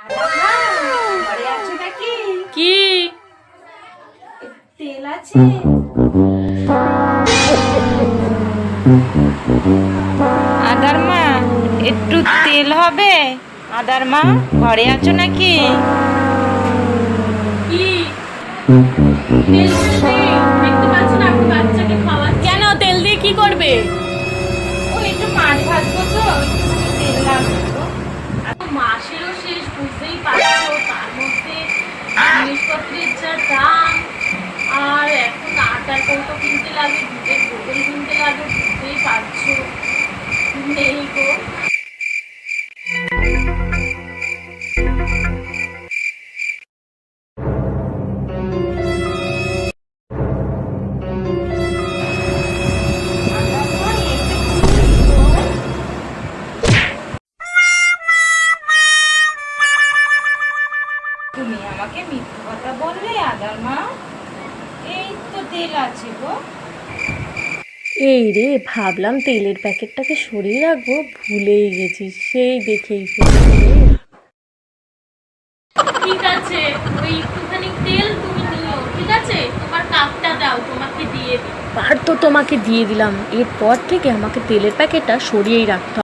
ঘরে আছো নাকি? কি তেল আছে? আদার মা, একটু তেল হবে? আদার মা, ঘরে আছো নাকি? কি তেল দেখতে পাচ্ছি না, আপনি বাচ্চাকে খাওয়াচ্ছেন। কেন তেল দিয়ে কি করবে? ও একটু মাছ ভাজবো তো, একটু তেল লাগবে তো। মাসেরও শেষ, বুঝতেই পারছো, তার মধ্যে জিনিসপত্রের যা দাম, আর এখন আটার কৌটো কিনতে লাগে, দুধের বোতল কিনতে লাগে, বুঝতেই পারছো। নেই গো। তুমি আমাকে মিথ্যে কথা বললে আদার মা। এই তো তেল আছে গো। এই রে, ভাবলাম তেলের প্যাকেটটাকে সরিয়ে রাখবো, ভুলেই গেছি। সেই দেখেই ফেলেছি রে। ঠিক আছে, ওই একটুখানি তেল তুমি নিও, ঠিক আছে? তোমার কাপটা দাও, তোমাকে দিয়ে দিই। আর তো তোমাকে দিয়ে দিলাম, এরপর থেকে আমাকে তেলের প্যাকেটটা সরিয়েই রাখতে হবে।